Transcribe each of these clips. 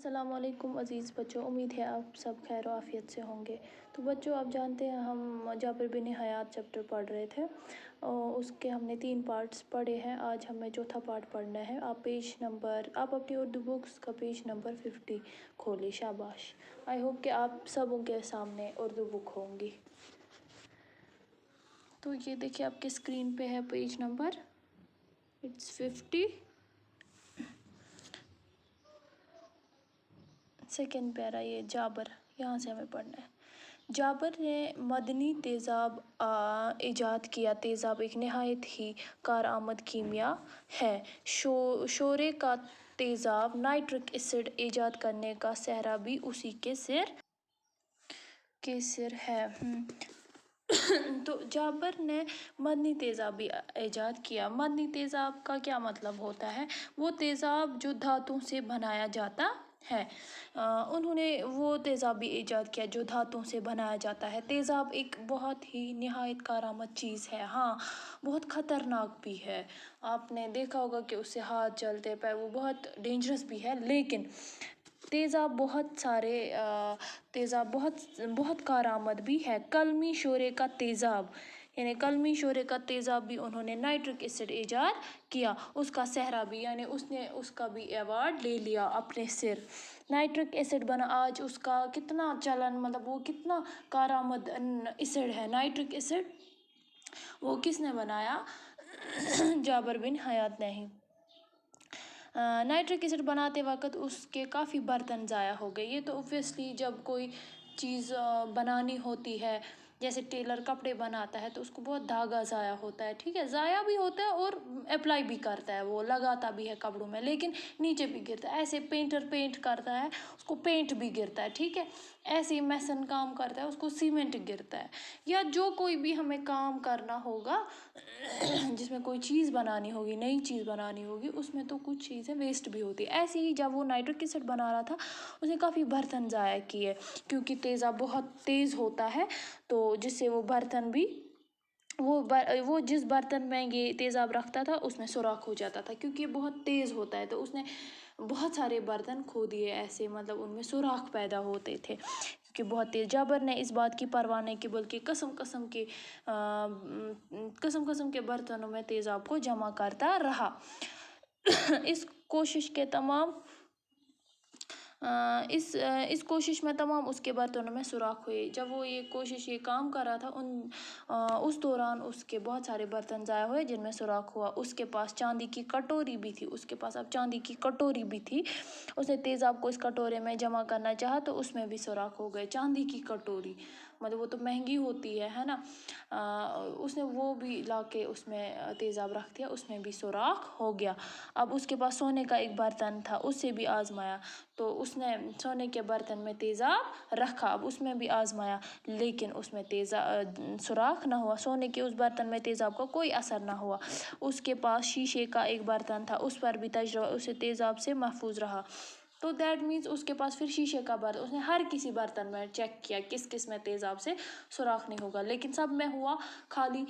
السلام علیکم عزیز بچوں، امید ہے آپ سب خیر و عافیت سے ہوں گے۔ تو بچوں، آپ جانتے ہیں ہم جابر بن حیات چیپٹر پڑھ رہے تھے اور اس کے ہم نے 3 پارٹس پڑھے ہیں۔ آج ہمیں چوتھا پارٹ پڑھنا ہے۔ آپ اپنی اردو بکس کا پیج نمبر 50 کھولیں۔ شاباش، آئی ہوپ کہ آپ سبوں کے سامنے اردو بک ہوں گی۔ تو یہ دیکھیں آپ کے اسکرین پہ ہے پیج نمبر 50، سیکنڈ پیرا، یہ جابر، یہاں سے ہمیں پڑھنا ہے۔ جابر نے مدنی تیزاب ایجاد کیا۔ تیزاب ایک نہایت ہی کارآمد کیمیا ہے۔ شورے کا تیزاب نائٹرک ایسڈ ایجاد کرنے کا سہرا بھی اسی کے سر ہے۔ تو جابر نے مدنی تیزاب بھی ایجاد کیا۔ مدنی تیزاب کا کیا مطلب ہوتا ہے؟ وہ تیزاب جو دھاتوں سے بنایا جاتا ہے۔ انہوں نے وہ تیزاب بھی ایجاد کیا جو دھاتوں سے بنایا جاتا ہے۔ تیزاب ایک بہت ہی نہایت کارآمد چیز ہے، ہاں بہت خطرناک بھی ہے۔ آپ نے دیکھا ہوگا کہ اس سے ہاتھ جلتے پہ، وہ بہت ڈینجرس بھی ہے، لیکن تیزاب بہت کارآمد بھی ہے۔ قلمی شورے کا تیزاب، یعنی قلمی شورے کا تیزاب بھی انہوں نے نائٹرک ایسڈ ایجاد کیا۔ اس کا سہرا بھی، یعنی اس نے اس کا بھی ایوارڈ لے لیا اپنے سر۔ نائٹرک ایسڈ بنا، آج اس کا کتنا چلن، مطلب وہ کتنا کارآمد ایسڈ ہے نائٹرک ایسڈ۔ وہ کس نے بنایا؟ جابر بن حیات نے ہی۔ نائٹرک ایسڈ بناتے وقت اس کے کافی برتن ضائع ہو گئے۔ یہ تو اوبویسلی جب کوئی چیز بنانی ہوتی ہے، جیسے ٹیلر کپڑے بناتا ہے تو اس کو بہت دھاگا ضائع ہوتا ہے، ٹھیک ہے، ضائع بھی ہوتا ہے اور اپلائی بھی کرتا ہے، وہ لگاتا بھی ہے کپڑوں میں، لیکن نیچے بھی گرتا ہے۔ ایسے پینٹر پینٹ کرتا ہے، اس کو پینٹ بھی گرتا ہے، ٹھیک ہے۔ ایسے ہی میسن کام کرتا ہے، اس کو سیمنٹ گرتا ہے۔ یا جو کوئی بھی ہمیں کام کرنا ہوگا جس میں کوئی چیز بنانی ہوگی، نئی چیز بنانی ہوگی، اس میں تو کچھ چیزیں ویسٹ بھی ہوتی ہے۔ ایسے ہی جب وہ نائٹرک ایسڈ بنا رہا تھا، اس نے کافی برتن ضائع کیے، کیونکہ تیزاب بہت تیز ہوتا ہے، تو جس سے وہ برتن بھی وہ جس برتن میں یہ تیزاب رکھتا تھا اس میں سوراخ ہو جاتا تھا، کیونکہ یہ بہت تیز ہوتا ہے، تو اس نے بہت سارے برتن کھو دیے ایسے، مطلب ان میں سوراخ پیدا ہوتے تھے کیونکہ بہت تیز۔ جابر نے اس بات کی پرواہ نہیں کی، بلکہ قسم کے برتنوں میں تیزاب کو جمع کرتا رہا۔ اس کوشش میں تمام اس کے برتنوں میں سوراخ ہوئے۔ جب وہ یہ کام کر رہا تھا، اس دوران اس کے بہت سارے برتن ضائع ہوئے جن میں سوراخ ہوا۔ اس کے پاس چاندی کی کٹوری بھی تھی، اس نے تیزاب کو اس کٹورے میں جمع کرنا چاہا تو اس میں بھی سوراخ ہو گئے۔ چاندی کی کٹوری، مطلب وہ تو مہنگی ہوتی ہے نا، اس نے وہ بھی لا کے اس میں تیزاب رکھ دیا، اس میں بھی سوراخ ہو گیا۔ اب اس کے پاس سونے کا ایک برتن تھا، اس سے بھی آزمایا، تو اس نے سونے کے برتن میں تیزاب رکھا، اب اس میں بھی آزمایا، لیکن اس میں سوراخ نہ ہوا۔ سونے کے اس برتن میں تیزاب کا کوئی اثر نہ ہوا۔ اس کے پاس شیشے کا ایک برتن تھا، اس پر بھی تجربہ اسے تیزاب سے محفوظ رہا۔ تو دیٹ مینس اس کے پاس پھر شیشے کا برتن، اس نے ہر کسی برتن میں چیک کیا کس میں تیزاب سے سوراخ نہیں ہوگا، لیکن سب میں ہوا، خالی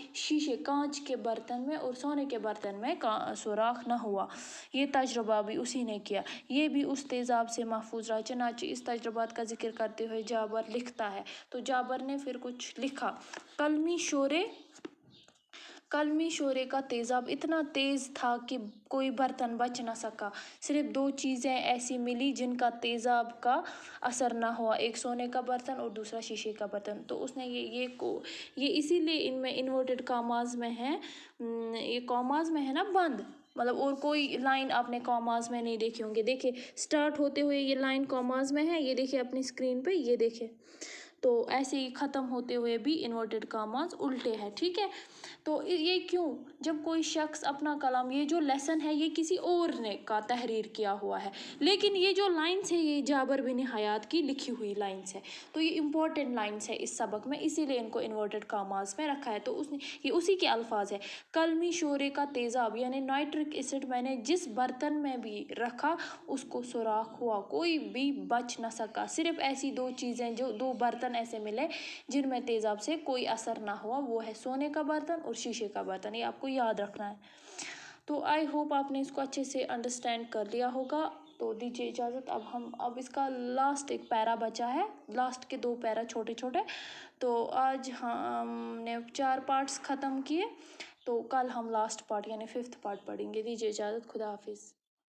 کانچ کے برتن میں اور سونے کے برتن میں سوراخ نہ ہوا۔ یہ تجربہ بھی اسی نے کیا، یہ بھی اس تیزاب سے محفوظ رہا۔ چنانچہ اس تجربات کا ذکر کرتے ہوئے جابر لکھتا ہے، تو جابر نے پھر کچھ لکھا۔ قلمی شورے کا تیزاب اتنا تیز تھا کہ کوئی برتن بچ نہ سکا، صرف 2 چیزیں ایسی ملی جن کا تیزاب کا اثر نہ ہوا، ایک سونے کا برتن اور دوسرا شیشے کا برتن۔ تو اس نے یہ اسی لیے ان میں انورٹڈ کاماز میں ہے، یہ کاماز میں ہے نا بند، مطلب اور کوئی لائن آپ نے کاماز میں نہیں دیکھی ہوں گے۔ دیکھیں سٹارٹ ہوتے ہوئے یہ لائن کاماز میں ہے، یہ دیکھیں اپنی اسکرین پہ، یہ دیکھیں، تو ایسے ہی ختم ہوتے ہوئے بھی انورٹڈ کاماز الٹے ہے، ٹھیک ہے۔ تو یہ کیوں؟ جب کوئی شخص اپنا کلام، یہ جو لیسن ہے یہ کسی اور نے کا تحریر کیا ہوا ہے، لیکن یہ جو لائنس ہے یہ جابر بن حیات کی لکھی ہوئی لائنس ہے، تو یہ امپورٹنٹ لائنس ہے اس سبق میں، اسی لیے ان کو انورٹڈ کاماز میں رکھا ہے۔ تو یہ اسی کے الفاظ ہے، قلمی شورے کا تیزاب یعنی نائٹرک ایسڈ میں نے جس برتن میں بھی رکھا اس کو سوراخ ہوا، کوئی بھی بچ نہ سکا، صرف ایسی 2 چیزیں، جو 2 برتن ایسے ملے جن میں تیزاب سے کوئی اثر نہ ہوا، وہ ہے سونے کا برتن اور شیشے کا برتن، یہ آپ کو یاد رکھنا ہے۔ تو آئی ہوپ آپ نے اس کو اچھے سے انڈرسٹینڈ کر لیا ہوگا۔ تو دیجیے اجازت. اب اس کا لاسٹ ایک پیرا بچا ہے, لاسٹ کے 2 پیرا چھوٹے چھوٹے. تو آج ہم نے 4 پارٹس ختم کیے, تو کل ہم لاسٹ پارٹ یعنی 5th پارٹ پڑھیں گے. دیجیے اجازت, خدا حافظ.